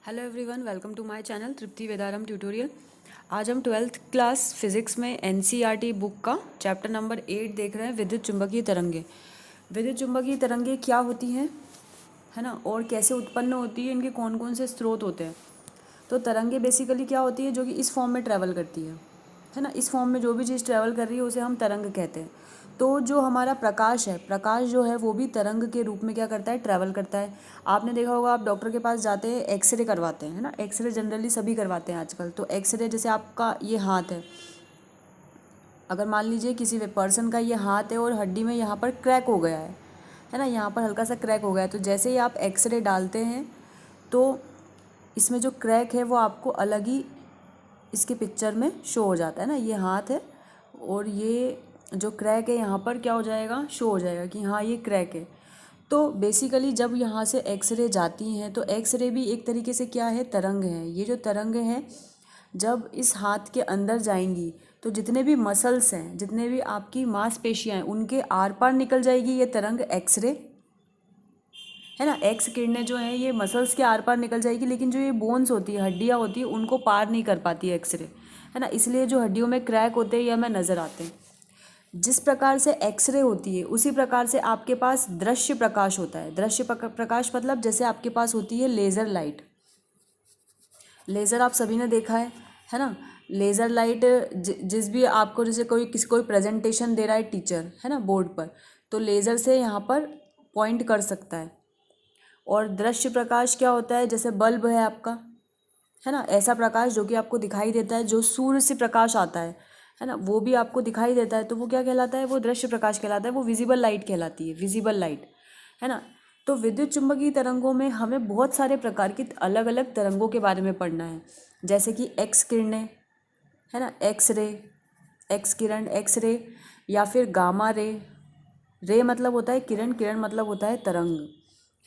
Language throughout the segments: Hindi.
Hello everyone, welcome to my channel Tripti Vedaram tutorial. आज हम 12th क्लास फिजिक्स में एनसीईआरटी बुक का चैप्टर नंबर 8 देख रहे हैं, विद्युत चुम्बकीय तरंगे। विद्युत चुम्बकीय तरंगे क्या होती हैं, है ना, और कैसे उत्पन्न होती है, इनके कौन कौन से स्रोत होते हैं। तो तरंगे बेसिकली क्या होती है, जो कि इस फॉर्म में ट्रैवल करती है ना। इस फॉर्म में जो भी चीज़ ट्रैवल कर रही है उसे हम तरंग कहते हैं। तो जो हमारा प्रकाश है, प्रकाश जो है वो भी तरंग के रूप में क्या करता है, ट्रैवल करता है। आपने देखा होगा, आप डॉक्टर के पास जाते हैं, एक्सरे करवाते हैं, है ना। एक्सरे जनरली सभी करवाते हैं आजकल। तो एक्सरे जैसे आपका ये हाथ है, अगर मान लीजिए किसी पर्सन का ये हाथ है और हड्डी में यहाँ पर क्रैक हो गया है ना, यहाँ पर हल्का सा क्रैक हो गया है, तो जैसे ही आप एक्सरे डालते हैं तो इसमें जो क्रैक है वो आपको अलग ही इसके पिक्चर में शो हो जाता है ना। ये हाथ है और ये जो क्रैक है यहाँ पर क्या हो जाएगा, शो हो जाएगा कि हाँ ये क्रैक है। तो बेसिकली जब यहाँ से एक्सरे जाती हैं तो एक्सरे भी एक तरीके से क्या है, तरंग है। ये जो तरंग है जब इस हाथ के अंदर जाएंगी तो जितने भी मसल्स हैं, जितने भी आपकी मांसपेशियाँ हैं, उनके आर पार निकल जाएगी ये तरंग एक्सरे, है ना। एक्स किरणें जो हैं ये मसल्स के आर पार निकल जाएगी, लेकिन जो ये बोन्स होती है, हड्डियाँ होती है, उनको पार नहीं कर पाती है एक्सरे, है ना। इसलिए जो हड्डियों में क्रैक होते हैं या हमें नज़र आते हैं। जिस प्रकार से एक्सरे होती है उसी प्रकार से आपके पास दृश्य प्रकाश होता है। दृश्य प्रकाश मतलब जैसे आपके पास होती है लेज़र लाइट। लेज़र आप सभी ने देखा है ना। लेज़र लाइट जिस भी आपको, जैसे कोई प्रेजेंटेशन दे रहा है टीचर, है ना, बोर्ड पर, तो लेज़र से यहाँ पर पॉइंट कर सकता है। और दृश्य प्रकाश क्या होता है, जैसे बल्ब है आपका, है ना, ऐसा प्रकाश जो कि आपको दिखाई देता है, जो सूर्य से प्रकाश आता है ना, वो भी आपको दिखाई देता है, तो वो क्या कहलाता है, वो दृश्य प्रकाश कहलाता है, वो विजिबल लाइट कहलाती है, विजिबल लाइट, है ना। तो विद्युत चुम्बकीय तरंगों में हमें बहुत सारे प्रकार की अलग अलग तरंगों के बारे में पढ़ना है, जैसे कि एक्स किरणें, है ना, एक्स रे, एक्स किरण, एक्स रे, या फिर गामा रे। रे मतलब होता है किरण, किरण मतलब होता है तरंग,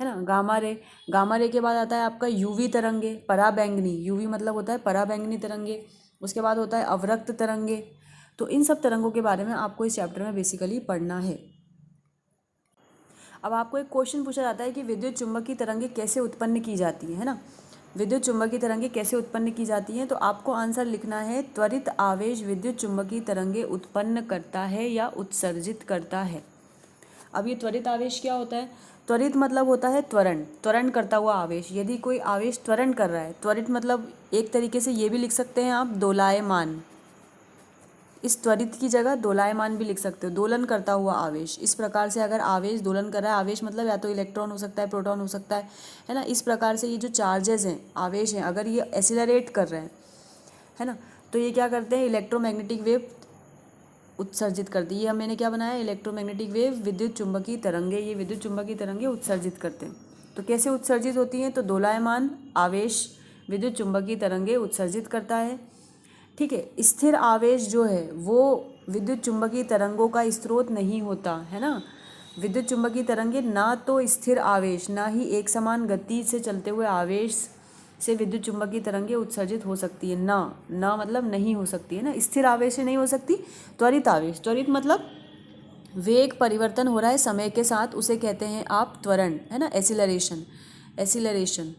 है ना। गामा रे, गामा रे के बाद आता है आपका यूवी तरंगे, पराबैंगनी, यूवी मतलब होता है पराबैंगनी तरंगे। उसके बाद होता है अवरक्त तरंगे। तो इन सब तरंगों के बारे में आपको इस चैप्टर में बेसिकली पढ़ना है। अब आपको एक क्वेश्चन पूछा जाता है कि विद्युत चुम्बकीय तरंगे कैसे उत्पन्न की जाती है ना। विद्युत चुम्बकीय तरंगे कैसे उत्पन्न की जाती हैं, तो आपको आंसर लिखना है, त्वरित आवेश विद्युत चुम्बकीय तरंगे उत्पन्न करता है या उत्सर्जित करता है। अब ये त्वरित आवेश क्या होता है, त्वरित मतलब होता है त्वरण, त्वरण करता हुआ आवेश। यदि कोई आवेश त्वरण कर रहा है, त्वरित मतलब एक तरीके से ये भी लिख सकते हैं आप दोलायमान, इस त्वरित की जगह दोलायमान भी लिख सकते हो, दोलन करता हुआ आवेश। इस प्रकार से अगर आवेश दोलन कर रहा है, आवेश मतलब या तो इलेक्ट्रॉन हो सकता है, प्रोटॉन हो सकता है ना। इस प्रकार से ये जो चार्जेस हैं, आवेश हैं, अगर ये एसिलरेट कर रहे हैं, है ना, तो ये क्या करते हैं, इलेक्ट्रोमैग्नेटिक वेव उत्सर्जित करती है। ये मैंने क्या बनाया, इलेक्ट्रोमैग्नेटिक वेव, विद्युत चुम्बकीय तरंगे, ये विद्युत चुम्बकीय तरंगे उत्सर्जित करते हैं। तो कैसे उत्सर्जित होती हैं, तो दोलायमान आवेश विद्युत चुम्बकीय तरंगे उत्सर्जित करता है। ठीक है। स्थिर आवेश जो है वो विद्युत चुम्बकीय तरंगों का स्रोत नहीं होता, है ना। विद्युत चुम्बकीय तरंगे ना तो स्थिर आवेश, ना ही एक समान गति से चलते हुए आवेश से विद्युत चुम्बकीय तरंगे उत्सर्जित हो सकती है, ना, ना मतलब नहीं हो सकती है ना, स्थिर आवेश से नहीं हो सकती। त्वरित आवेश, त्वरित मतलब वेग परिवर्तन हो रहा है समय के साथ, उसे कहते हैं आप त्वरण, है ना, एसिलरेशन, एसिलरेशन।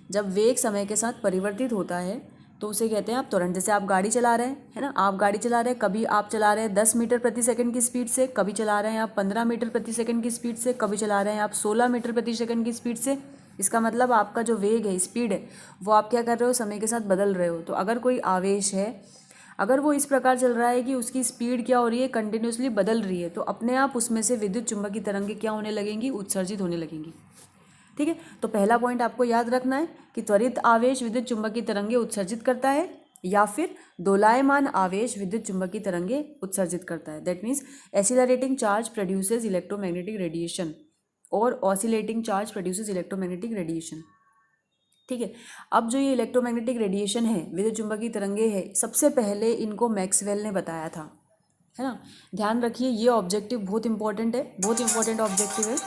जब वेग समय के साथ परिवर्तित होता है तो उसे कहते हैं आप त्वरण। जैसे आप गाड़ी चला रहे हैं, है ना, आप गाड़ी चला रहे हैं, कभी आप चला रहे हैं 10 मीटर प्रति सेकंड की स्पीड से, कभी चला रहे हैं आप 15 मीटर प्रति सेकंड की स्पीड से, कभी चला रहे हैं आप 16 मीटर प्रति सेकंड की स्पीड से। इसका मतलब आपका जो वेग है, स्पीड है, वो आप क्या कर रहे हो, समय के साथ बदल रहे हो। तो अगर कोई आवेश है, अगर वो इस प्रकार चल रहा है कि उसकी स्पीड क्या हो रही है, कंटिन्यूसली बदल रही है, तो अपने आप उसमें से विद्युत चुम्बकीय तरंगें क्या होने लगेंगी, उत्सर्जित होने लगेंगी। ठीक है। तो पहला पॉइंट आपको याद रखना है कि त्वरित आवेश विद्युत चुम्बकीय तरंगे उत्सर्जित करता है, या फिर दोलायमान आवेश विद्युत चुम्बकीय तरंगे उत्सर्जित करता है। That means accelerating charge produces electromagnetic radiation और oscillating charge produces electromagnetic radiation. ठीक है। अब जो ये इलेक्ट्रोमैग्नेटिक रेडिएशन है, विद्युत चुम्बकीय तरंगे है, सबसे पहले इनको मैक्सवेल ने बताया था, है ना। ध्यान रखिए, ये ऑब्जेक्टिव बहुत इंपॉर्टेंट है, बहुत इंपॉर्टेंट ऑब्जेक्टिव है।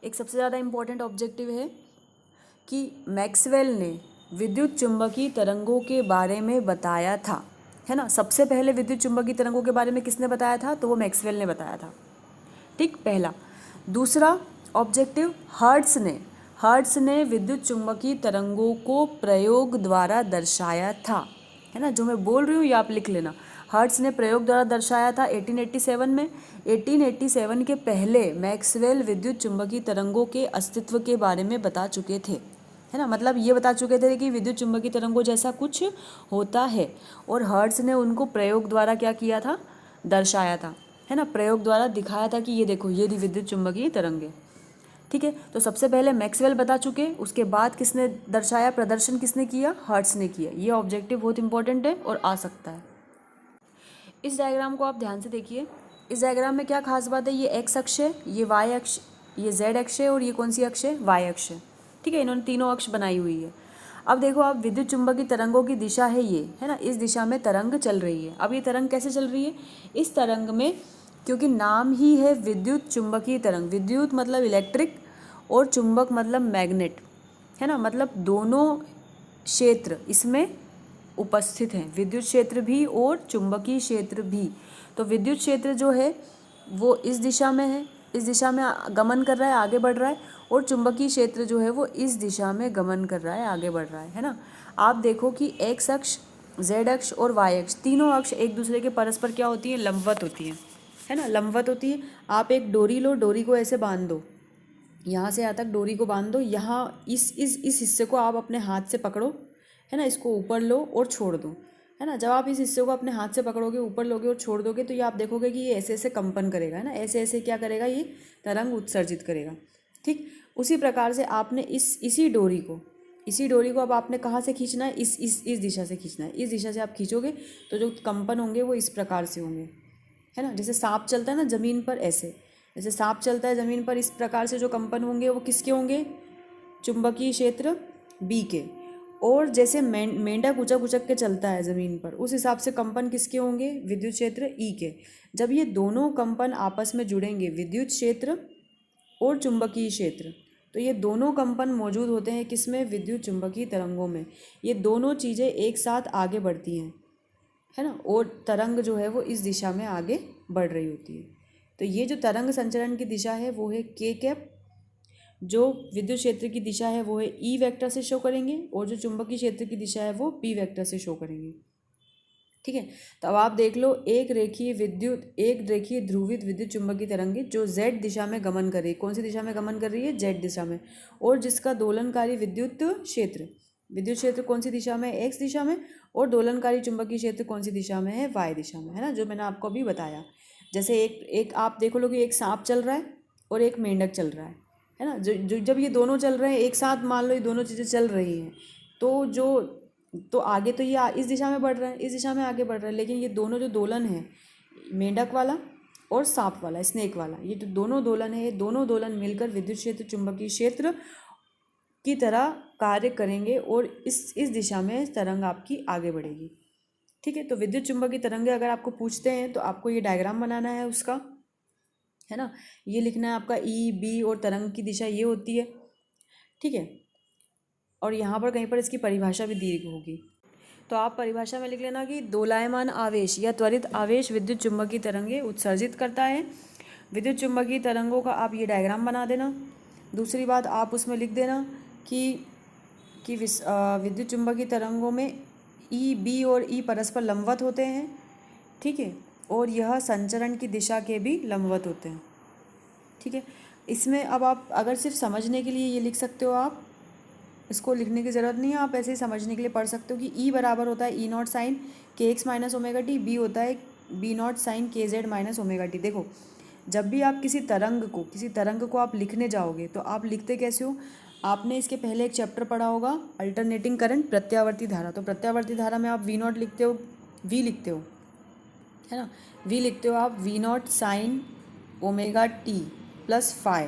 एक सबसे ज़्यादा इम्पॉर्टेंट ऑब्जेक्टिव है कि मैक्सवेल ने विद्युत चुम्बकीय तरंगों के बारे में बताया था। है ना। सबसे पहले विद्युत चुम्बकीय तरंगों के बारे में किसने बताया था, तो वो मैक्सवेल ने बताया था। ठीक, पहला। दूसरा ऑब्जेक्टिव, हर्ट्स ने विद्युत चुम्बकीय तरंगों को प्रयोग द्वारा दर्शाया था, है ना। जो मैं बोल रही हूँ ये आप लिख लेना। हर्ट्स ने प्रयोग द्वारा दर्शाया था 1887 में। 1887 के पहले मैक्सवेल विद्युत चुम्बकीय तरंगों के अस्तित्व के बारे में बता चुके थे, है ना। मतलब ये बता चुके थे कि विद्युत चुम्बकीय तरंगों जैसा कुछ होता है, और हर्ट्स ने उनको प्रयोग द्वारा क्या किया था, दर्शाया था, है ना। प्रयोग द्वारा दिखाया था कि ये देखो ये रही विद्युत चुम्बकीय तरंगे। ठीक है, तो सबसे पहले मैक्सवेल बता चुके, उसके बाद किसने दर्शाया, प्रदर्शन किसने किया, हर्ट्स ने किया। ये ऑब्जेक्टिव बहुत इंपॉर्टेंट है और आ सकता है। इस डायग्राम को आप ध्यान से देखिए। इस डायग्राम में क्या खास बात है, ये एक्स अक्ष है, ये वाई अक्ष, ये जेड अक्ष है, और ये कौन सी अक्ष है, वाई अक्ष है। ठीक है, इन्होंने तीनों अक्ष बनाई हुई है। अब देखो आप, विद्युत चुम्बकीय तरंगों की दिशा है ये, है ना। इस दिशा में तरंग चल रही है। अब ये तरंग कैसे चल रही है, इस तरंग में, क्योंकि नाम ही है विद्युत चुम्बकीय तरंग, विद्युत मतलब इलेक्ट्रिक और चुंबक मतलब मैग्नेट, है ना। मतलब दोनों क्षेत्र इसमें उपस्थित हैं, विद्युत क्षेत्र भी और चुंबकीय क्षेत्र भी। तो विद्युत क्षेत्र जो है वो इस दिशा में है, इस दिशा में गमन कर रहा है, आगे बढ़ रहा है, और चुंबकीय क्षेत्र जो है वो इस दिशा में गमन कर रहा है, आगे बढ़ रहा है ना। आप देखो कि एक्स अक्ष, जेड अक्ष और वाई अक्ष, तीनों अक्ष एक दूसरे के परस्पर क्या होती हैं, लंबवत होती हैं, है ना, लंबवत होती है। आप एक डोरी लो, डोरी को ऐसे बांध दो, यहाँ से यहाँ तक डोरी को बांध दो, यहाँ इस हिस्से को आप अपने हाथ से पकड़ो, है ना, इसको ऊपर लो और छोड़ दो, है ना। जब आप इस हिस्से को अपने हाथ से पकड़ोगे, ऊपर लोगे और छोड़ दोगे, तो ये आप देखोगे कि ये ऐसे ऐसे कंपन करेगा, है ना, ऐसे ऐसे क्या करेगा, ये तरंग उत्सर्जित करेगा। ठीक, उसी प्रकार से आपने इसी डोरी को अब आपने कहाँ से खींचना है, इस दिशा से खींचना है। इस दिशा से आप खींचोगे तो जो कंपन होंगे वो इस प्रकार से होंगे, है ना। जैसे सांप चलता है ना ज़मीन पर, ऐसे जैसे सांप चलता है ज़मीन पर, इस प्रकार से जो कंपन होंगे वो किसके होंगे, चुंबकीय क्षेत्र बी के। और जैसे मेंढक उचक उचक के चलता है ज़मीन पर, उस हिसाब से कंपन किसके होंगे, विद्युत क्षेत्र ई के। जब ये दोनों कंपन आपस में जुड़ेंगे, विद्युत क्षेत्र और चुंबकीय क्षेत्र, तो ये दोनों कंपन मौजूद होते हैं किसमें, विद्युत चुंबकीय तरंगों में। ये दोनों चीज़ें एक साथ आगे बढ़ती हैं, है ना, और तरंग जो है वो इस दिशा में आगे बढ़ रही होती है। तो ये जो तरंग संचरण की दिशा है वो है के कैप, जो विद्युत क्षेत्र की दिशा है वो है ई वेक्टर से शो करेंगे, और जो चुंबकीय क्षेत्र की दिशा है वो पी वेक्टर से शो करेंगे। ठीक है, तो अब आप देख लो, एक रेखीय ध्रुवित विद्युत चुंबकीय तरंगे जो जेड दिशा में गमन कर रही है, कौन सी दिशा में गमन कर रही है, जेड दिशा में, और जिसका दोलनकारी विद्युत क्षेत्र कौन सी दिशा में, एक्स दिशा में, और दोलनकारी चुंबकीय क्षेत्र कौन सी दिशा में है, वाई दिशा में, है ना, जो मैंने आपको अभी बताया। जैसे एक आप देखो लो कि एक सांप चल रहा है और एक मेंढक चल रहा है ना। जब ये दोनों चल रहे हैं एक साथ, मान लो ये दोनों चीज़ें चल रही हैं, तो आगे तो ये इस दिशा में बढ़ रहा है, इस दिशा में आगे बढ़ रहा है, लेकिन ये दोनों जो दोलन है, मेंढक वाला और सांप वाला, स्नेक वाला, ये जो दोनों दोलन है, ये दोनों दोलन मिलकर विद्युत क्षेत्र चुंबकीय क्षेत्र की तरह कार्य करेंगे, और इस दिशा में तरंग आपकी आगे बढ़ेगी। ठीक है, तो विद्युत चुंबकीय तरंगे अगर आपको पूछते हैं तो आपको ये डायग्राम बनाना है उसका, है ना। ये लिखना है आपका ई बी, और तरंग की दिशा ये होती है। ठीक है, और यहाँ पर कहीं पर इसकी परिभाषा भी दी होगी, तो आप परिभाषा में लिख लेना कि दोलायमान आवेश या त्वरित आवेश विद्युत चुम्बकीय तरंगे उत्सर्जित करता है। विद्युत चुम्बकीय तरंगों का आप ये डायग्राम बना देना। दूसरी बात आप उसमें लिख देना कि विद्युत चुम्बकीय तरंगों में ई बी और ई परस्पर लंबवत होते हैं। ठीक है, और यह संचरण की दिशा के भी लंबवत होते हैं। ठीक है, इसमें अब आप अगर सिर्फ समझने के लिए ये लिख सकते हो, आप इसको लिखने की ज़रूरत नहीं है, आप ऐसे ही समझने के लिए पढ़ सकते हो कि ई बराबर होता है E naught sine K X minus omega T, B होता है B naught sine K Z minus omega T. देखो, जब भी आप किसी तरंग को आप लिखने जाओगे तो आप लिखते कैसे हो, आपने इसके पहले एक चैप्टर पढ़ा होगा अल्टरनेटिंग करंट, प्रत्यावर्ती धारा। तो प्रत्यावर्ती धारा में आप वी नॉट लिखते हो, वी लिखते हो, है ना, वी लिखते हो आप V naught sine omega T plus phi,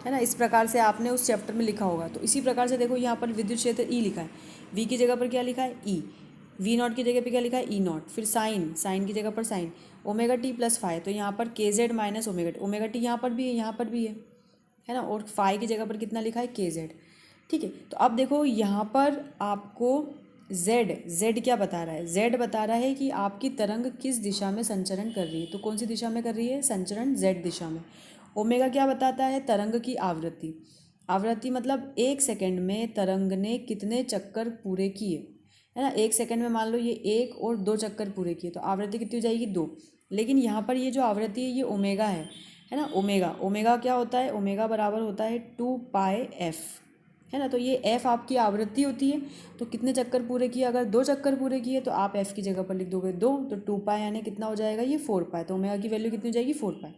है ना। इस प्रकार से आपने उस चैप्टर में लिखा होगा। तो इसी प्रकार से देखो, यहाँ पर विद्युत क्षेत्र ई लिखा है, वी की जगह पर क्या लिखा है, ई, वी नॉट की जगह पर क्या लिखा है, ई नॉट, फिर साइन की जगह पर sine omega T plus phi, तो यहाँ पर के जेड माइनस ओमेगा टी यहाँ पर भी है, यहाँ पर भी है ना, और फाई की जगह पर कितना लिखा है, के जेड। ठीक है, तो अब देखो यहाँ पर आपको जेड, जेड क्या बता रहा है? जेड बता रहा है कि आपकी तरंग किस दिशा में संचरण कर रही है। तो कौन सी दिशा में कर रही है? संचरण जेड दिशा में। ओमेगा क्या बताता है? तरंग की आवृत्ति। आवृत्ति मतलब 1 सेकंड में तरंग ने कितने चक्कर पूरे किए, है ना। 1 सेकंड में मान लो ये 1 और 2 चक्कर पूरे किए, तो आवृत्ति कितनी हो जाएगी? 2। लेकिन यहाँ पर ये जो आवृत्ति है ये ओमेगा है ना। ओमेगा, ओमेगा क्या होता है? ओमेगा बराबर होता है 2πf, है ना। तो ये एफ आपकी आवृत्ति होती है। तो कितने चक्कर पूरे किए? अगर 2 चक्कर पूरे किए तो आप एफ की जगह पर लिख दोगे 2, तो 2π यानी कितना हो जाएगा? ये 4π। तो ओमेगा की वैल्यू कितनी हो जाएगी? 4π।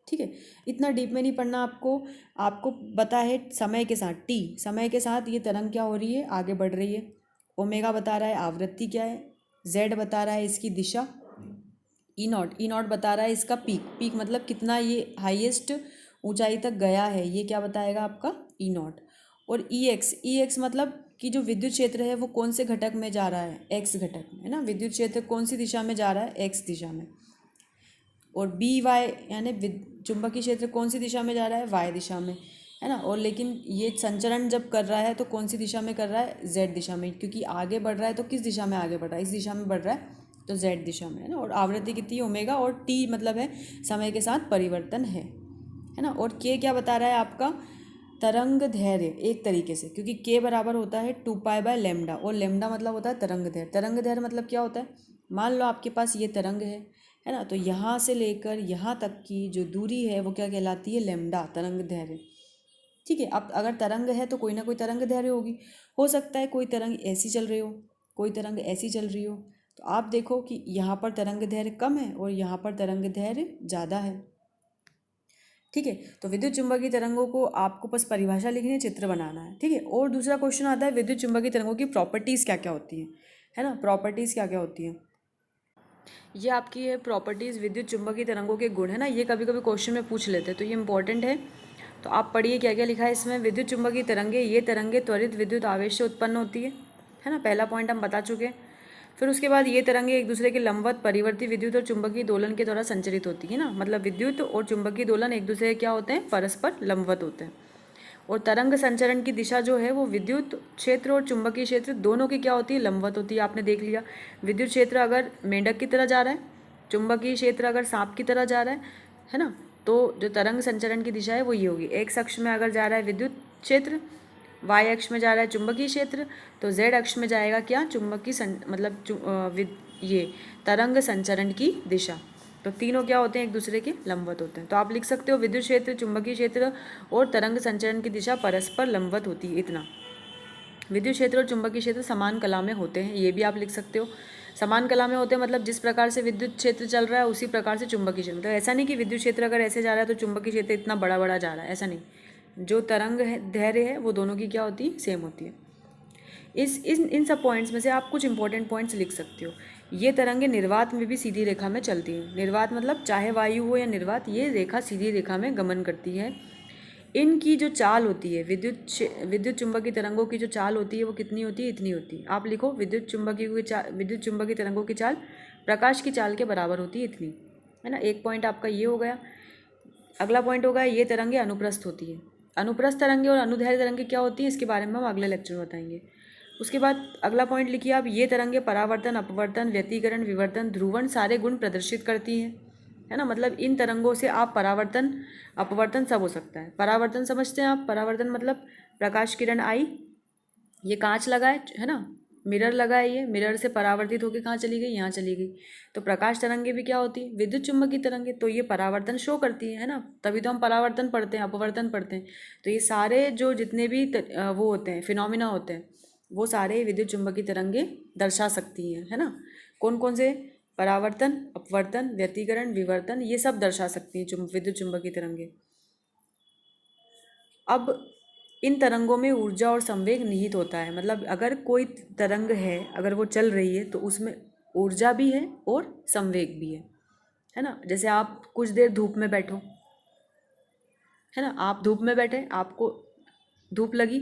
ठीक है, इतना डीप में नहीं पढ़ना आपको। आपको पता है समय के साथ टी, समय के साथ ये तरंग क्या हो रही है? आगे बढ़ रही है। ओमेगा बता रहा है आवृत्ति क्या है, जेड बता रहा है इसकी दिशा, ई नॉट, ई नॉट बता रहा है इसका पीक, पीक मतलब कितना ये हाईएस्ट ऊंचाई तक गया है, ये क्या बताएगा आपका? ई नॉट। और ई एक्स, ई एक्स मतलब कि जो विद्युत क्षेत्र है वो कौन से घटक में जा रहा है? एक्स घटक में, है ना। विद्युत क्षेत्र कौन सी दिशा में जा रहा है? एक्स दिशा में। और बी वाई यानी चुंबकीय क्षेत्र कौन सी दिशा में जा रहा है? वाई दिशा में, है ना। और लेकिन ये संचरण जब कर रहा है तो कौन सी दिशा में कर रहा है? जेड दिशा में, क्योंकि आगे बढ़ रहा है तो किस दिशा में आगे बढ़ रहा है? इस दिशा में बढ़ रहा है, तो जेड दिशा में, है ना। और आवृत्ति कितनी? ओमेगा, और टी मतलब है समय के साथ परिवर्तन है ना। और के क्या बता रहा है आपका? तरंग धैर्य, एक तरीके से, क्योंकि के बराबर होता है 2π/λ, और लैम्डा मतलब होता है तरंग धैर्य। तरंग धैर्य मतलब क्या होता है? मान लो आपके पास ये तरंग है ना। तो यहाँ से लेकर यहाँ तक की जो दूरी है वो क्या कहलाती है? लैम्डा, तरंग धैर्य। ठीक है, अब अगर तरंग है तो कोई ना कोई तरंग धैर्य होगी। हो सकता है कोई तरंग ऐसी चल रही हो, कोई तरंग ऐसी चल रही हो। तो आप देखो कि यहाँ पर तरंग धैर्य कम है और यहाँ पर तरंग धैर्य ज़्यादा है। ठीक है, तो विद्युत चुंबकीय तरंगों को आपको बस परिभाषा लिखनी है, चित्र बनाना है। ठीक है, और दूसरा क्वेश्चन आता है विद्युत चुंबकीय तरंगों की प्रॉपर्टीज़ क्या क्या होती हैं, है ना। प्रॉपर्टीज़ क्या क्या होती हैं, ये आपकी है प्रॉपर्टीज़, विद्युत चुंबकीय तरंगों के गुण, है ना। ये कभी कभी क्वेश्चन में पूछ लेते हैं, तो ये इंपॉर्टेंट है। तो आप पढ़िए क्या क्या लिखा है इसमें। विद्युत चुंबकीय तरंगे, ये तरंगे त्वरित विद्युत आवेश से उत्पन्न होती है ना। पहला पॉइंट हम बता चुके हैं। फिर उसके बाद ये तरंगे एक दूसरे के लंबवत परिवर्ती विद्युत और चुंबकीय दोलन के द्वारा संचरित होती है ना। मतलब विद्युत और चुंबकीय दोलन एक दूसरे के क्या होते हैं? परस्पर लंबवत होते हैं। और तरंग संचरण की दिशा जो है वो विद्युत क्षेत्र और चुंबकीय क्षेत्र दोनों की क्या होती है? लंबवत होती है। आपने देख लिया, विद्युत क्षेत्र अगर मेंढक की तरह जा रहा है, चुंबकीय क्षेत्र अगर सांप की तरह जा रहा है ना। तो जो तरंग संचरण की दिशा है वो ये होगी। एक्स अक्ष में अगर जा रहा है विद्युत क्षेत्र, वाई अक्ष में जा रहा है चुंबकीय क्षेत्र, तो जेड अक्ष में जाएगा क्या? चुंबकीय मतलब ये तरंग संचरण की दिशा। तो तीनों क्या होते हैं? एक दूसरे के लंबवत होते हैं। तो आप लिख सकते हो विद्युत क्षेत्र, चुंबकीय क्षेत्र और तरंग संचरण की दिशा परस्पर लंबवत होती है। इतना विद्युत क्षेत्र और चुंबकीय क्षेत्र समान कला में होते हैं, ये भी आप लिख सकते हो। समान कला में होते हैं मतलब जिस प्रकार से विद्युत क्षेत्र चल रहा है उसी प्रकार से चुंबकीय क्षेत्र। तो ऐसा नहीं कि विद्युत क्षेत्र अगर ऐसे जा रहा है तो चुंबकीय क्षेत्र इतना बड़ा बड़ा जा रहा है, ऐसा नहीं। जो तरंग है, धैर्य है, वो दोनों की क्या होती है? सेम होती है। इन सब पॉइंट्स में से आप कुछ इंपॉर्टेंट पॉइंट्स लिख सकते हो। ये तरंगें निर्वात में भी सीधी रेखा में चलती हैं। निर्वात मतलब चाहे वायु हो या निर्वात, ये रेखा सीधी रेखा में गमन करती है। इनकी जो चाल होती है, विद्युत चुंबकीय तरंगों की जो चाल होती है वो कितनी होती है? इतनी होती है। आप लिखो विद्युत चुंबकीय तरंगों की चाल प्रकाश की चाल के बराबर होती है, इतनी, है ना। एक पॉइंट आपका ये हो गया। अगला पॉइंट होगा ये तरंगें अनुप्रस्थ होती है। अनुप्रस्थ तरंगें और अनुदैर्ध्य तरंगें क्या होती है, इसके बारे में हम अगले लेक्चर में बताएंगे। उसके बाद अगला पॉइंट लिखिए आप, ये तरंगें परावर्तन, अपवर्तन, व्यतिकरण, विवर्तन, ध्रुवण सारे गुण प्रदर्शित करती हैं, है ना। मतलब इन तरंगों से आप परावर्तन, अपवर्तन सब हो सकता है। परावर्तन समझते हैं आप? परावर्तन मतलब प्रकाश किरण आई, ये कांच लगा है ना, मिरर लगा है, ये मिरर से परावर्तित होकर कहाँ चली गई? यहाँ चली गई। तो प्रकाश तरंगे भी क्या होती है? विद्युत चुंबकीय तरंगे। तो ये परावर्तन शो करती है ना, तभी तो हम परावर्तन पढ़ते हैं, अपवर्तन पढ़ते हैं। तो ये सारे जो जितने भी वो होते हैं, फिनोमिना होते हैं, वो सारे विद्युत चुंबकीय तरंगे दर्शा सकती हैं, है ना। कौन कौन से? परावर्तन, अपवर्तन, व्यतिकरण, विवर्तन, ये सब दर्शा सकती हैं विद्युत चुंबकीय तरंगे। अब इन तरंगों में ऊर्जा और संवेग निहित होता है। मतलब अगर कोई तरंग है, अगर वो चल रही है तो उसमें ऊर्जा भी है और संवेग भी है ना। जैसे आप कुछ देर धूप में बैठो, है ना, आप धूप में बैठे, आपको धूप लगी,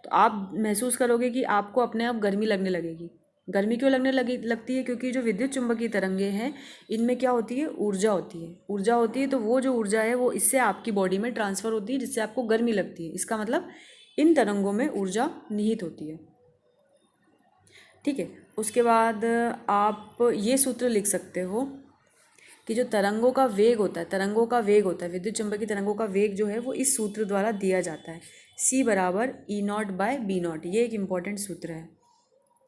तो आप महसूस करोगे कि आपको अपने आप गर्मी लगने लगेगी। गर्मी क्यों लगती है? क्योंकि जो विद्युत चुंबकीय तरंगे हैं इनमें क्या होती है? ऊर्जा होती है। ऊर्जा होती है तो वो जो ऊर्जा है वो इससे आपकी बॉडी में ट्रांसफ़र होती है, जिससे आपको गर्मी लगती है। इसका मतलब इन तरंगों में ऊर्जा निहित होती है। ठीक है। उसके बाद आप ये सूत्र लिख सकते हो कि जो तरंगों का वेग होता है, विद्युत चुंबकीय तरंगों का वेग जो है वो इस सूत्र द्वारा दिया जाता है, C बराबर E0/B0। ये एक इम्पॉर्टेंट सूत्र है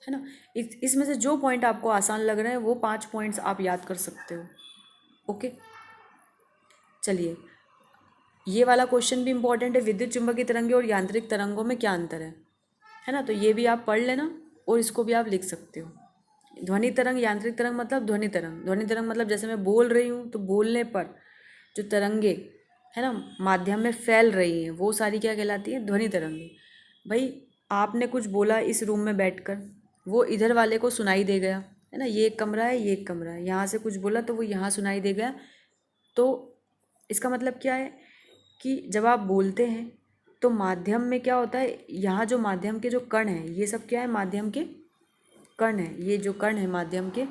ना। इसमें से जो पॉइंट आपको आसान लग रहे हैं वो 5 पॉइंट्स आप याद कर सकते हो। ओके, चलिए, ये वाला क्वेश्चन भी इम्पॉर्टेंट है, विद्युत चुंबकीय तरंगें और यांत्रिक तरंगों में क्या अंतर है ना। तो ये भी आप पढ़ लेना और इसको भी आप लिख सकते हो। ध्वनि तरंग, यांत्रिक तरंग मतलब ध्वनि तरंग मतलब जैसे मैं बोल रही हूँ तो बोलने पर जो तरंगे है ना माध्यम में फैल रही हैं वो सारी क्या कहलाती है, ध्वनि तरंगे। भाई आपने कुछ बोला इस रूम में बैठकर, वो इधर वाले को सुनाई दे गया, है ना, ये एक कमरा है, ये एक कमरा है, यहाँ से कुछ बोला तो वो यहाँ सुनाई दे गया। तो इसका मतलब क्या है कि जब आप बोलते हैं तो माध्यम में क्या होता है, यहाँ जो माध्यम के जो कण हैं ये सब क्या है, माध्यम के कण हैं। ये जो कण है माध्यम के,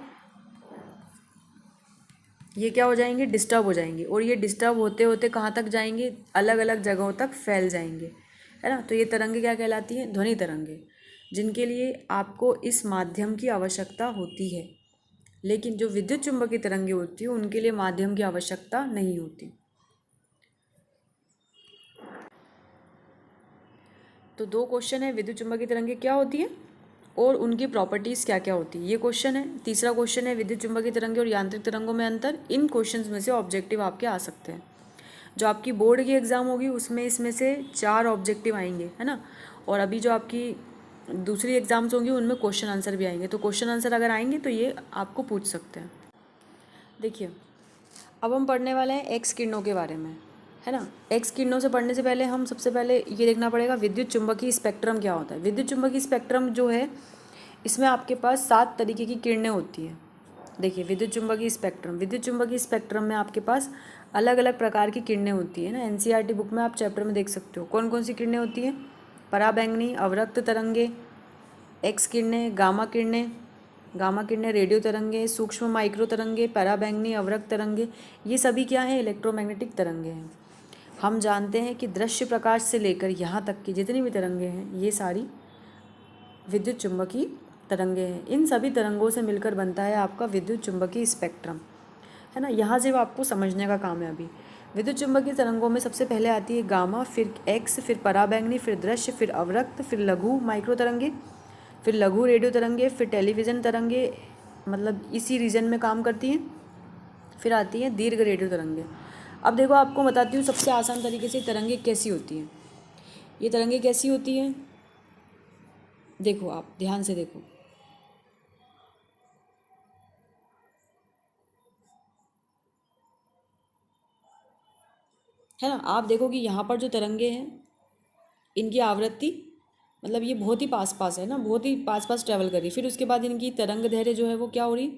ये क्या हो जाएंगे, डिस्टर्ब हो जाएंगे, और ये डिस्टर्ब होते होते कहाँ तक जाएंगे, अलग अलग जगहों तक फैल जाएंगे, है ना। तो ये तरंगे क्या कहलाती हैं, ध्वनि तरंगे, जिनके लिए आपको इस माध्यम की आवश्यकता होती है। लेकिन जो विद्युत चुंबकीय तरंगे होती है उनके लिए माध्यम की आवश्यकता नहीं होती। तो 2 क्वेश्चन है, विद्युत चुंबकीय तरंगे क्या होती है और उनकी प्रॉपर्टीज़ क्या क्या होती है, ये क्वेश्चन है। तीसरा क्वेश्चन है विद्युत चुंबकीय तरंगे और यांत्रिक तरंगों में अंतर। इन क्वेश्चंस में से ऑब्जेक्टिव आपके आ सकते हैं। जो आपकी बोर्ड की एग्ज़ाम होगी उसमें इसमें से 4 ऑब्जेक्टिव आएंगे, है ना। और अभी जो आपकी दूसरी एग्ज़ाम्स होंगी उनमें क्वेश्चन आंसर भी आएंगे। तो क्वेश्चन आंसर अगर आएंगे तो ये आपको पूछ सकते हैं। देखिए, अब हम पढ़ने वाले हैं एक्स किरणों के बारे में, है ना। एक्स किरणों से पढ़ने से पहले हम सबसे पहले ये देखना पड़ेगा विद्युत चुंबकीय स्पेक्ट्रम क्या होता है। विद्युत चुंबकीय स्पेक्ट्रम जो है इसमें आपके पास 7 तरीके की किरणें होती हैं। देखिए, विद्युत चुंबकीय स्पेक्ट्रम में आपके पास अलग अलग प्रकार की किरणें होती है ना। एनसीईआरटी बुक में आप चैप्टर में देख सकते हो कौन कौन सी किरणें होती हैं। पराबैंगनी, अवरक्त तरंगे, एक्स किरणें, गामा किरणें, रेडियो तरंगे, सूक्ष्म माइक्रो तरंगे, पराबैंगनी, अवरक्त तरंगे, ये सभी क्या हैं, इलेक्ट्रोमैग्नेटिक तरंगे हैं। हम जानते हैं कि दृश्य प्रकाश से लेकर यहाँ तक की जितनी भी तरंगे हैं ये सारी विद्युत चुंबकीय तरंगे हैं। इन सभी तरंगों से मिलकर बनता है आपका विद्युत चुंबकीय स्पेक्ट्रम, है ना। यहाँ से आपको समझने का काम है। अभी विद्युत चुंबकीय तरंगों में सबसे पहले आती है गामा, फिर एक्स, फिर पराबैंगनी, फिर दृश्य, फिर अवरक्त, फिर लघु माइक्रो तरंगे, फिर लघु रेडियो तरंगे, फिर टेलीविज़न तरंगे, मतलब इसी रीजन में काम करती हैं। फिर आती हैं दीर्घ रेडियो तरंगे। अब देखो, आपको बताती हूँ सबसे आसान तरीके से तरंगे कैसी होती हैं। ये तरंगे कैसी होती हैं, देखो आप ध्यान से देखो। है ना, आप देखो कि यहाँ पर जो तरंगे हैं इनकी आवृत्ति मतलब ये बहुत ही पास पास है ना, बहुत ही पास पास ट्रैवल कर रही है। फिर उसके बाद इनकी तरंग दैर्घ्य जो है वो क्या हो रही,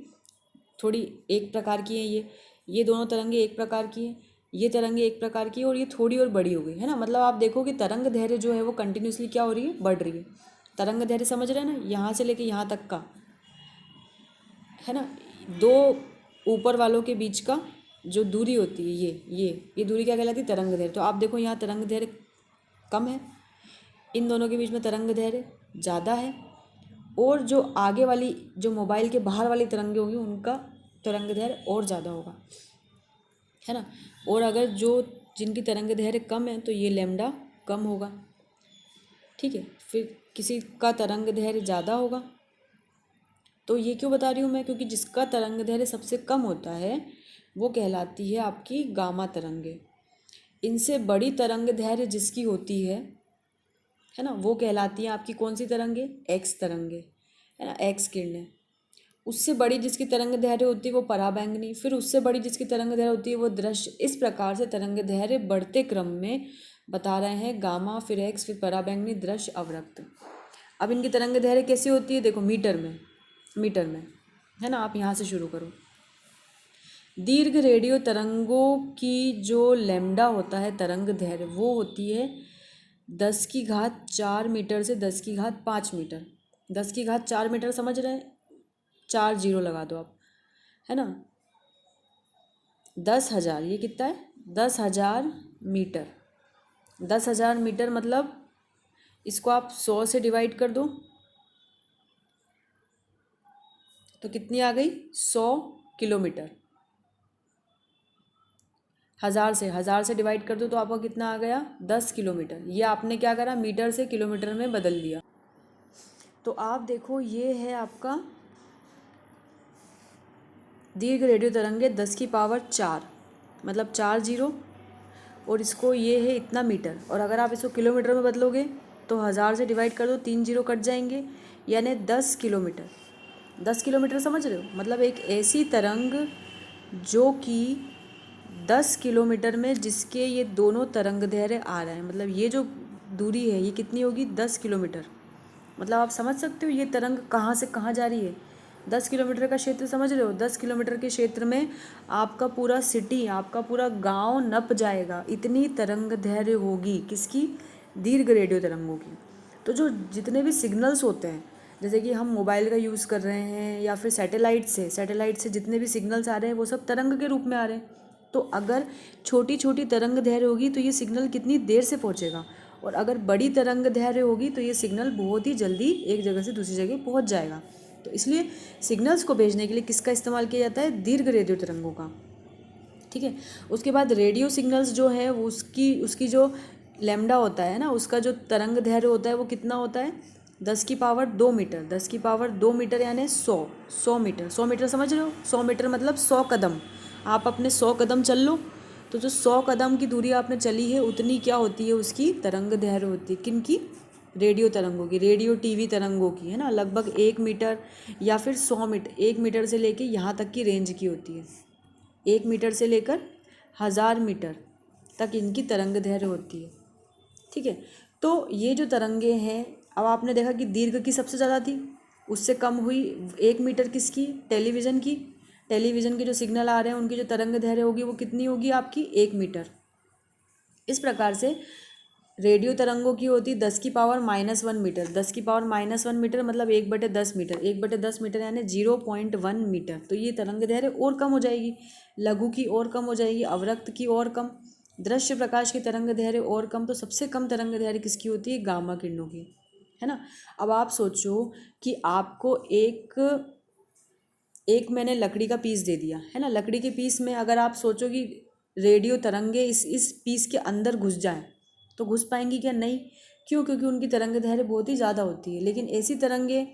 थोड़ी एक प्रकार की है। ये दोनों तरंगे एक प्रकार की हैं, ये तरंगे एक प्रकार की है, और ये थोड़ी और बड़ी हो गई, है ना। मतलब आप देखो कि तरंग दैर्घ्य जो है वो कंटिन्यूसली क्या हो रही है, बढ़ रही है। तरंग दैर्घ्य समझ रहे हैं ना, यहाँ से लेके यहाँ तक का, है ना। दो ऊपर वालों के बीच का जो दूरी होती है ये दूरी क्या कहलाती है, तरंग दैर्घ्य। तो आप देखो यहाँ तरंग दैर्घ्य कम है, इन दोनों के बीच में तरंग दैर्घ्य ज़्यादा है, और जो आगे वाली जो मोबाइल के बाहर वाली तरंगे होंगी उनका तरंग दैर्घ्य और ज़्यादा होगा, है ना। और अगर जो जिनकी तरंग दैर्घ्य कम है तो ये लैम्डा कम होगा, ठीक है। फिर किसी का तरंग दैर्घ्य ज़्यादा होगा, तो ये क्यों बता रही हूँ मैं, क्योंकि जिसका तरंग दैर्घ्य सबसे कम होता है वो कहलाती है आपकी गामा तरंगे। इनसे बड़ी तरंग दैर्घ्य जिसकी होती है ना, वो कहलाती है आपकी कौन सी तरंगे, एक्स तरंगे, है ना, एक्स किरणें। उससे बड़ी जिसकी तरंग दैर्घ्य होती है वो पराबैंगनी, फिर उससे बड़ी जिसकी तरंग दैर्घ्य होती है वो दृश्य। इस प्रकार से तरंग दैर्घ्य बढ़ते क्रम में बता रहे हैं, गामा, फिर एक्स, फिर पराबैंगनी, दृश्य, अवरक्त। अब इनकी तरंग दैर्घ्य कैसी होती है, देखो मीटर में, है ना। आप यहाँ से शुरू करो। दीर्घ रेडियो तरंगों की जो लैम्डा होता है तरंग दैर्घ्य वो होती है 10⁴ मीटर से 10⁵ मीटर। 10⁴ मीटर समझ रहे हैं, 4 जीरो लगा दो आप, है ना। 10,000 ये कितना है, 10,000 मीटर। 10,000 मीटर मतलब इसको आप 100 से डिवाइड कर दो, तो कितनी आ गई? 100 किलोमीटर। 1000 से डिवाइड कर दो तो आपका कितना आ गया? 10 किलोमीटर। ये आपने क्या करा? मीटर से किलोमीटर में बदल दिया। तो आप देखो ये है आपका दीर्घ रेडियो तरंगे 10⁴ मतलब 4 जीरो, और इसको ये है इतना मीटर, और अगर आप इसको किलोमीटर में बदलोगे तो 1000 से डिवाइड कर दो, 3 जीरो कट जाएंगे, यानी 10 किलोमीटर। 10 किलोमीटर समझ रहे हो? मतलब एक ऐसी तरंग जो कि 10 किलोमीटर में जिसके ये दोनों तरंग दैर्घ्य आ रहे हैं, मतलब ये जो दूरी है ये कितनी होगी? 10 किलोमीटर। मतलब आप समझ सकते हो ये तरंग कहाँ से कहाँ जा रही है। 10 किलोमीटर का क्षेत्र समझ रहे हो? 10 किलोमीटर के क्षेत्र में आपका पूरा सिटी, आपका पूरा गांव नप जाएगा, इतनी तरंग दैर्घ्य होगी। किसकी? दीर्घ रेडियो तरंगों की। तो जो जितने भी सिग्नल्स होते हैं, जैसे कि हम मोबाइल का यूज़ कर रहे हैं या फिर सैटेलाइट से जितने भी सिग्नल्स आ रहे हैं वो सब तरंग के रूप में आ रहे हैं। तो अगर छोटी छोटी तरंग दैर्घ्य होगी तो ये सिग्नल कितनी देर से पहुंचेगा, और अगर बड़ी तरंग दैर्घ्य होगी तो ये सिग्नल बहुत ही जल्दी एक जगह से दूसरी जगह पहुंच जाएगा। तो इसलिए सिग्नल्स को भेजने के लिए किसका इस्तेमाल किया जाता है? दीर्घ रेडियो तरंगों का। ठीक है। उसके बाद रेडियो सिग्नल्स जो है वो उसकी जो लैम्डा होता है ना, उसका जो तरंग दैर्घ्य होता है वो कितना होता है? 10⁻²मीटर। 10⁻²मीटर यानी 100 मीटर। 100 मीटर समझ रहे हो? 100 मीटर मतलब 100 कदम। आप अपने 100 कदम चल लो, तो जो 100 कदम की दूरी आपने चली है उतनी क्या होती है? उसकी तरंग दैर्घ्य होती है। किन की? रेडियो तरंगों की, रेडियो टीवी तरंगों की, है ना। लगभग 1 मीटर या फिर 100 मीटर, 1 मीटर से लेके यहाँ तक की रेंज की होती है। 1 मीटर से लेकर 1000 मीटर तक इनकी तरंग दैर्घ्य होती है। ठीक है। तो ये जो तरंगे हैं, अब आपने देखा कि दीर्घ की सबसे ज़्यादा थी, उससे कम हुई 1 मीटर किसकी? टेलीविज़न की। टेलीविज़न के जो सिग्नल आ रहे हैं उनकी जो तरंग दैर्घ्य होगी वो कितनी होगी आपकी? 1 मीटर। इस प्रकार से रेडियो तरंगों की होती 10⁻⁻1 मीटर। 10⁻⁻1 मीटर मतलब 1/10 मीटर। 1/10 मीटर यानी 0.1 मीटर। तो ये तरंग दैर्घ्य और कम हो जाएगी, लघु की और कम हो जाएगी, अवरक्त की और कम, दृश्य प्रकाश की तरंग दैर्घ्य और कम। तो सबसे कम तरंग दैर्घ्य किसकी होती है? गामा किरणों की, है ना। अब आप सोचो कि आपको एक मैंने लकड़ी का पीस दे दिया, है ना। लकड़ी के पीस में अगर आप सोचो कि रेडियो तरंगे इस पीस के अंदर घुस जाएं तो घुस पाएंगी क्या? नहीं। क्यों? क्योंकि उनकी तरंग दैर्घ्य बहुत ही ज़्यादा होती है। लेकिन ऐसी तरंगे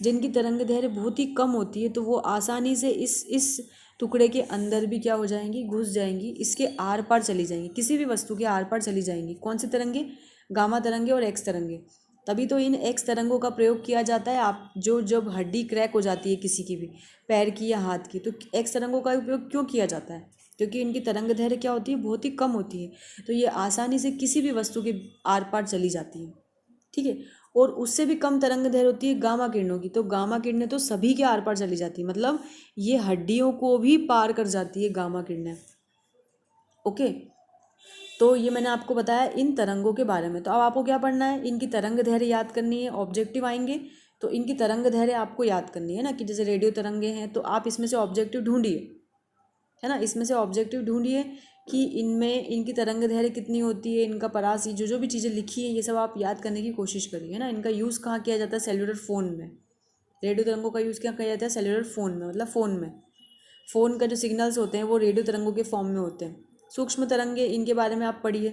जिनकी तरंग दैर्घ्य बहुत ही कम होती है तो वो आसानी से इस टुकड़े के अंदर भी क्या हो जाएंगी? घुस जाएंगी, इसके आर पार चली जाएंगी, किसी भी वस्तु के आर पार चली जाएंगी। कौन सी तरंगे? गामा तरंगे और एक्स तरंगे। तभी तो इन एक्स तरंगों का प्रयोग किया जाता है। आप जब हड्डी क्रैक हो जाती है किसी की भी, पैर की या हाथ की, तो एक्स तरंगों का उपयोग क्यों किया जाता है? क्योंकि इनकी तरंग दैर्घ्य क्या होती है? बहुत ही कम होती है। तो ये आसानी से किसी भी वस्तु के आर पार चली जाती है। ठीक है। और उससे भी कम तरंग दैर्घ्य होती है गामा किरणों की। तो गामा किरणें तो सभी के आर पार चली जाती है, मतलब ये हड्डियों को भी पार कर जाती है गामा किरणें। ओके। तो ये मैंने आपको बताया इन तरंगों के बारे में। तो अब आपको क्या पढ़ना है? इनकी तरंग दैर्घ्य याद करनी है। ऑब्जेक्टिव आएंगे तो इनकी तरंग दैर्घ्य आपको याद करनी है ना, कि जैसे रेडियो तरंगे हैं तो आप इसमें से ऑब्जेक्टिव ढूंढिए, है ना। इसमें से ऑब्जेक्टिव ढूंढिए कि इनमें इनकी तरंग दैर्घ्य कितनी होती है, इनका परासी, जो भी चीज़ें लिखी हैं ये सब आप याद करने की कोशिश करिए, है ना। इनका यूज़ कहाँ किया जाता है? सेल्युलर फ़ोन में। रेडियो तरंगों का यूज़ क्या किया जाता है? सेल्युलर फ़ोन में, मतलब फ़ोन में। फ़ोन का जो सिग्नल्स होते हैं वो रेडियो तरंगों के फॉर्म में होते हैं। सूक्ष्म तरंगे, इनके बारे में आप पढ़िए,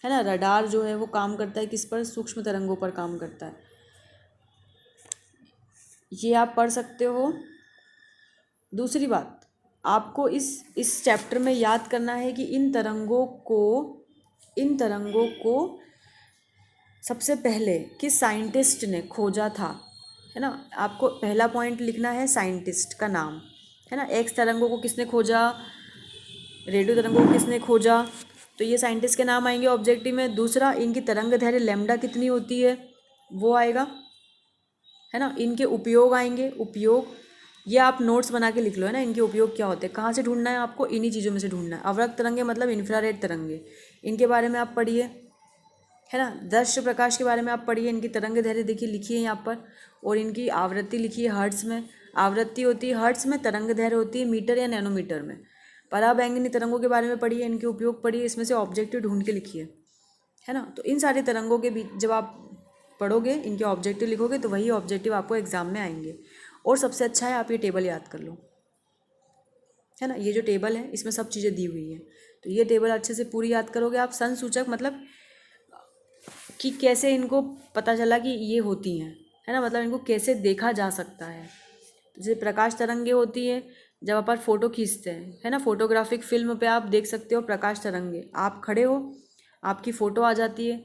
है ना। रडार जो है वो काम करता है किस पर? सूक्ष्म तरंगों पर काम करता है। ये आप पढ़ सकते हो। दूसरी बात, आपको इस चैप्टर में याद करना है कि इन तरंगों को सबसे पहले किस साइंटिस्ट ने खोजा था, है ना। आपको पहला पॉइंट लिखना है साइंटिस्ट का नाम, है ना। एक्स तरंगों को किसने खोजा? रेडियो तरंगों को किसने खोजा? तो ये साइंटिस्ट के नाम आएंगे ऑब्जेक्टिव में। दूसरा, इनकी तरंग दैर्घ्य लैम्डा कितनी होती है वो आएगा, है ना। इनके उपयोग आएंगे, उपयोग ये आप नोट्स बना के लिख लो, है ना। इनके उपयोग क्या होते हैं, कहाँ से ढूंढना है आपको? इन्हीं चीज़ों में से ढूंढना है। अवरक्त तरंगे मतलब इंफ्रारेड तरंगे, इनके बारे में आप पढ़िए, है ना। दृश्य प्रकाश के बारे में आप पढ़िए। इनकी तरंग दैर्घ्य देखिए लिखिए यहाँ पर, और इनकी आवृत्ति लिखिए हर्ट्ज़ में। आवृत्ति होती है हर्ट्ज़ में, तरंग दैर्घ्य होती है मीटर या नैनोमीटर में। पराबैंगनी तरंगों के बारे में पढ़िए, इनके उपयोग पढ़िए, इसमें से ऑब्जेक्टिव ढूंढ के लिखिए, है ना। तो इन सारी तरंगों के बीच जब आप पढ़ोगे, इनके ऑब्जेक्टिव लिखोगे तो वही ऑब्जेक्टिव आपको एग्जाम में आएंगे। और सबसे अच्छा है आप ये टेबल याद कर लो, है ना। ये जो टेबल है इसमें सब चीज़ें दी हुई है, तो ये टेबल अच्छे से पूरी याद करोगे आप। संसूचक मतलब कि कैसे इनको पता चला कि ये होती हैं, है ना, मतलब इनको कैसे देखा जा सकता है। जैसे प्रकाश तरंगे होती है जब अपन फ़ोटो खींचते हैं, है ना, फोटोग्राफिक फिल्म पे आप देख सकते हो प्रकाश तरंगे। आप खड़े हो, आपकी फ़ोटो आ जाती है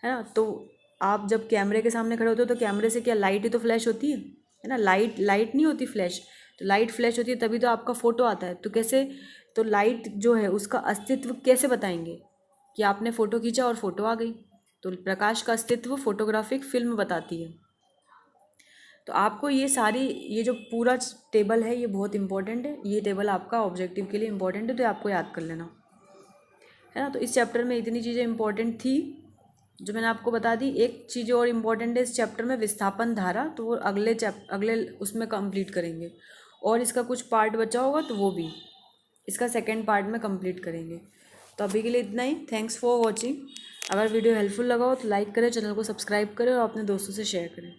ना, तो आप जब कैमरे के सामने खड़े होते हो तो कैमरे से क्या लाइट ही तो फ्लैश होती है ना, लाइट नहीं होती फ्लैश, तो लाइट फ्लैश होती है तभी तो आपका फ़ोटो आता है। तो कैसे, तो लाइट जो है उसका अस्तित्व कैसे बताएंगे कि आपने फ़ोटो खींचा और फ़ोटो आ गई। तो प्रकाश का अस्तित्व फोटोग्राफिक फिल्म बताती है। तो आपको ये सारी, ये जो पूरा टेबल है ये बहुत इंपॉर्टेंट है, ये टेबल आपका ऑब्जेक्टिव के लिए इंपॉर्टेंट है, तो आपको याद कर लेना, है ना। तो इस चैप्टर में इतनी चीज़ें इंपॉर्टेंट थी जो मैंने आपको बता दी। एक चीज़ और इम्पॉर्टेंट है इस चैप्टर में, विस्थापन धारा, तो वो अगले उसमें कंप्लीट करेंगे। और इसका कुछ पार्ट बचा होगा तो वो भी इसका सेकेंड पार्ट में कंप्लीट करेंगे। तो अभी के लिए इतना ही। Thanks for watching. अगर वीडियो हेल्पफुल लगा हो तो लाइक करें, चैनल को सब्सक्राइब करें और अपने दोस्तों से शेयर करें।